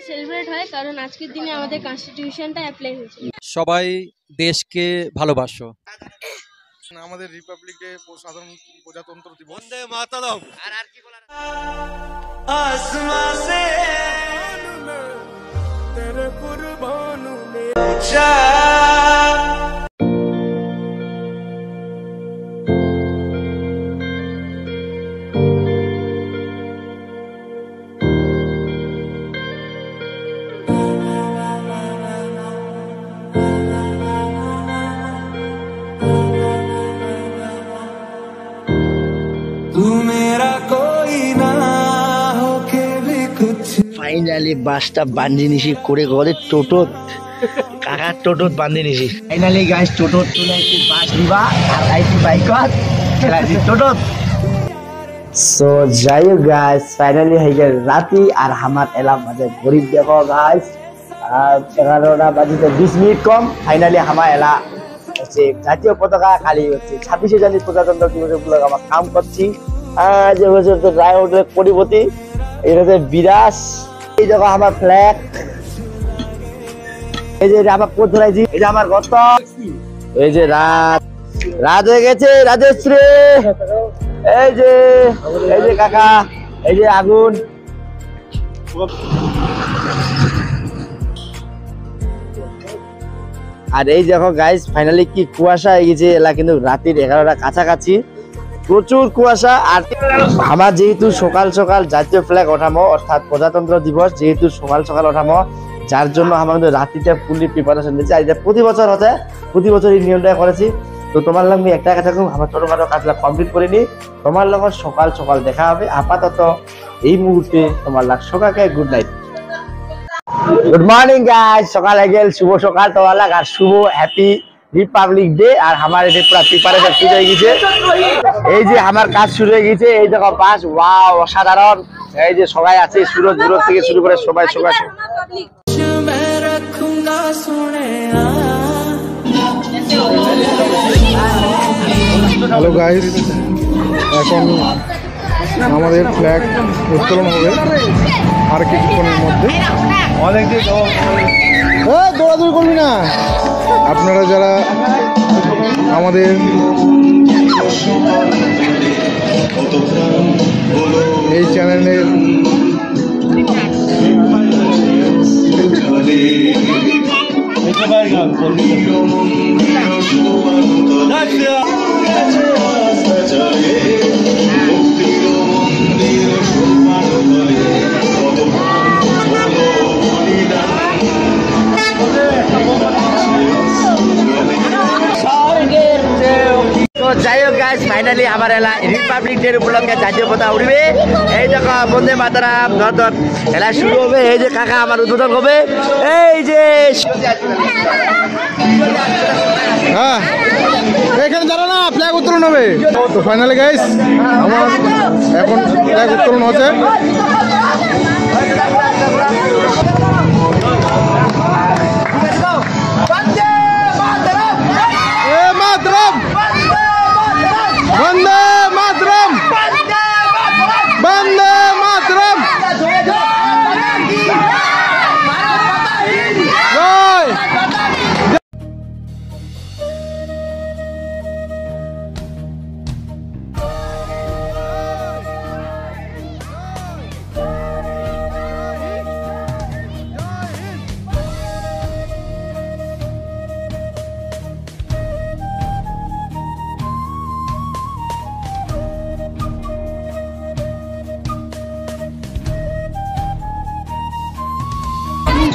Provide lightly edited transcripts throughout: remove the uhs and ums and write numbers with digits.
Celebrate হয় কারণ আজকের দিনে আমাদের কনস্টিটিউশনটা অ্যাপ্লাই হয়েছে। সবাই দেশকে ভালোবাসো। আমাদের রিপাবলিক ডে সাধারণ প্রজাতন্ত্র দিবস। বন্দে মাতরম। আর কি বলার आसमां से तेरे कुर्बानों में तू मेरा कोई ना होके भी कुछ। ফাইনালি বাসটা বান্ধি নিছি করে ঘরে টোটোত কাকার টোটোত বান্ধি নিছি। ফাইনালি গাইস টোটোত চলে আইছি বাস দিবা আর আইছি বাইকত খেলাইছি টোটোত। সো যাই হোক গাইস ফাইনালি হয়ে গেল রাতি আর আমার এলাম মাঝে গরিব দেখো গাইস 11টা বাজিতে 20 মিনিট কম ফাইনালি আমার এলা হচ্ছে জাতীয় পতাকা খালি হচ্ছে 26শে জানুয়ারি প্রজাতন্ত্র দিবস উপলক্ষে আমার কাম করছি। যে বছর তো রায় হোটেলের কোটিপতি এটা হচ্ছে বিরাজ। এই দেখো আমার ফ্ল্যাগ, এই যে আমার পথ ধরাইছি, এই যে আমার গত, এই যে রাত রাত হয়ে গেছে রাজশ্রী, এই যে কাকা, এই যে আগুন। আর এই দেখো গাইস ফাইনালি কি কুয়াশা হয়ে গেছে এলা, কিন্তু রাতের 11টা কাছাকাছি প্রচুর কুয়াশা। আর আমার যেহেতু সকাল সকাল জাতীয় ফ্ল্যাগ ওঠামো অর্থাৎ প্রজাতন্ত্র দিবস, যেহেতু সকাল সকাল ওঠামো যার জন্য আমাদের রাত্রিটা ফুললি প্রিপারেশন দিচ্ছি। আর এটা প্রতি বছর হচ্ছে, প্রতি বছর এই নিয়মটা করেছি। তো তোমার লগে একটা কথা কম, আমার ছোটখাটো কাজটা কমপ্লিট করে নি, তোমার লগে সকাল সকাল দেখা হবে। আপাতত এই মুহূর্তে তোমার লাগ সকালকে good night, good morning guys. সকাল হয়ে গেল, শুভ সকাল তোমার লাগ আর শুভ হ্যাপি রিপাবলিক ডে। আর আমার এটা পুরো প্রিপারেশন শুরু হয়ে গেছে, এই যে আমার কাজ শুরু হয়ে গেছে। এই দেখো বাস, ওয়াও অসাধারণ। এই যে সবাই আছে, সুরজ দূর থেকে শুরু করে সবাই সবাই। হ্যালো গাইস, এখন আমাদের ফ্ল্যাগ উত্তোলন হবে আর কিছুক্ষণের মধ্যে। অনেকদিন দৌড়াদৌড়ি করবি না। আপনারা যারা আমাদের এই চ্যানেলের যাই হোক গাইস ফাইনালি আমার এলা রিপাবলিক ডে উপলক্ষে জাতীয় পতাকা উড়বে। এই দেখো বন্দে মাতরম নতুন এলা শুরু হবে। এই যে কাকা আমার উদ্বোধন হবে, এই যে হ্যাঁ এখানে দাঁড়া না, ফ্ল্যাগ উত্তোলন হবে। তো ফাইনালি গাইস আমার এখন ফ্ল্যাগ উত্তোলন হচ্ছে। বন্দে মাতরম, বন্দে মাতরম, জয়।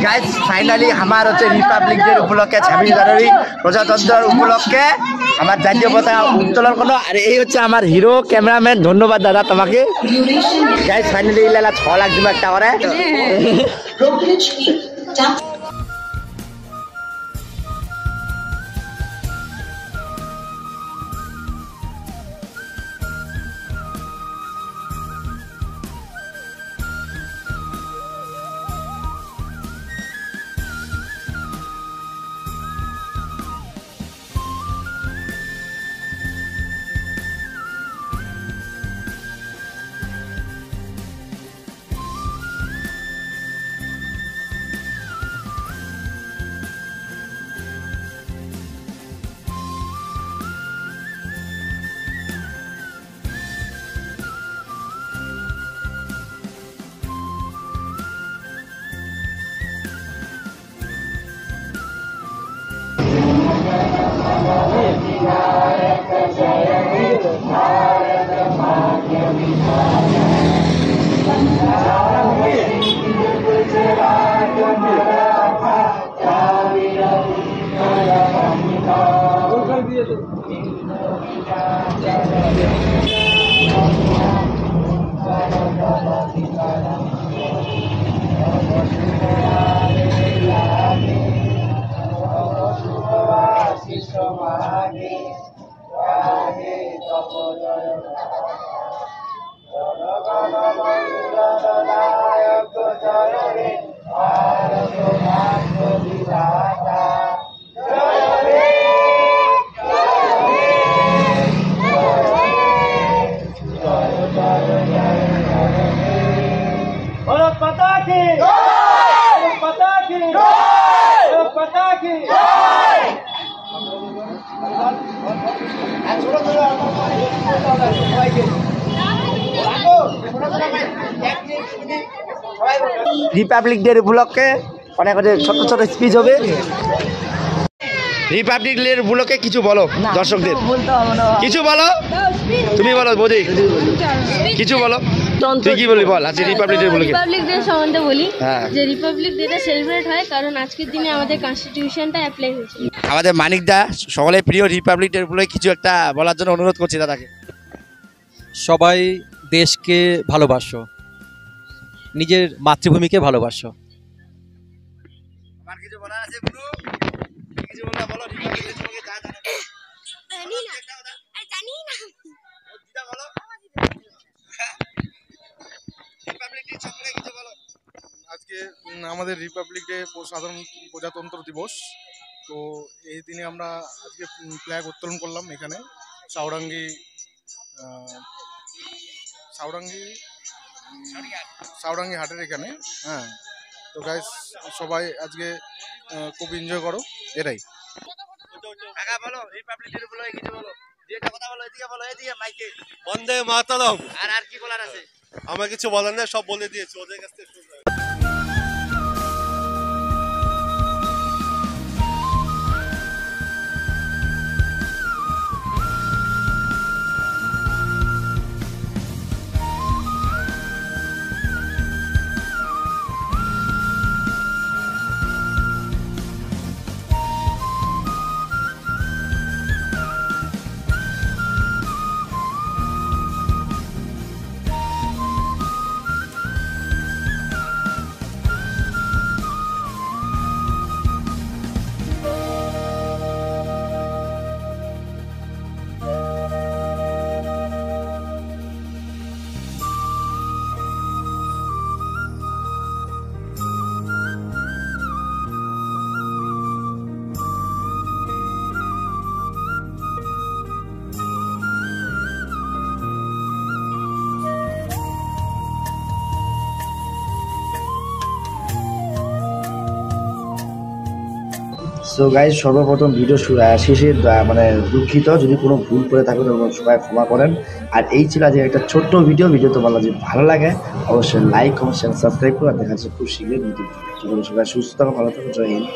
গাইস ফাইনালি আমার হচ্ছে রিপাবলিক ডে উপলক্ষে 26 জানুয়ারি প্রজাতন্ত্র উপলক্ষে আমার জাতীয় পতাকা উত্তোলন করলো। আর এই হচ্ছে আমার হিরো ক্যামেরাম্যান, ধন্যবাদ দাদা তোমাকে। গাইস ফাইনালি ইলালা 6 লাখ দিবা একটা করে। রিপাবলিক ডে উপলক্ষে অনেক ছোট ছোট স্পিচ হবে। রিপাবলিক ডে উপলক্ষে কিছু বলো দর্শকদের, কিছু বলো, তুমি বলো বৌদি, কিছু বলো, তুই কি বলবি বল। আজকে রিপাবলিক ডে উপলক্ষে রিপাবলিক ডে সম্বন্ধে বলি হ্যাঁ। যে রিপাবলিক ডেটা সেলিব্রেট হয় কারণ আজকের দিনে আমাদের কনস্টিটিউশনটা অ্যাপ্লাই হয়েছে। আমাদের মানিকদা সকলের প্রিয় রিপাবলিক ডে উপলক্ষে কিছু একটা বলার জন্য অনুরোধ করছি দাদাকে। সবাই দেশকে ভালোবাসো, নিজের মাতৃভূমিকে ভালোবাসো। আমার কিছু বলার আছে গুরু, কিছু বললা বলো। রিপাবলিক ডে সম্পর্কে যা জানো জানি না, জানি না, দিদা বলো। রিপাবলিক ডে সম্পর্কে কিছু বলো। আজকে আমাদের রিপাবলিক ডে সাধারণ প্রজাতন্ত্র দিবস। তো এই দিনে আমরা আজকে ফ্ল্যাগ উত্তোলন করলাম এখানে সাউরাঙ্গি হাটের এখানে। হ্যাঁ, তো গাইস সবাই আজকে খুব এনজয় করো, এটাই। কাকা বলো রিপাবলিক ডে উপলক্ষে কিছু বলো, যেটা কথা বলো, এদিকে বলো, এদিকে মাইকে। বন্দে মাতরম। আর কি বলার আছে? আমার কিছু বলার নেই, সব বলে দিয়েছি ওদের কাছ থেকে। সো গাইজ সর্বপ্রথম ভিডিও শেষে মানে দুঃখিত যদি কোনো ভুল করে থাকে তখন সবাই ক্ষমা করেন। আর এই ছিল আজকে একটা ছোট্ট ভিডিও তো বলা যদি ভালো লাগে অবশ্যই লাইক কমেন্ট শেয়ার সাবস্ক্রাইব করে দেখা যাচ্ছে খুব শীঘ্রই নতুন। সবাই সুস্থ থাকো, ভালো থাকো, জয় হিন্দ।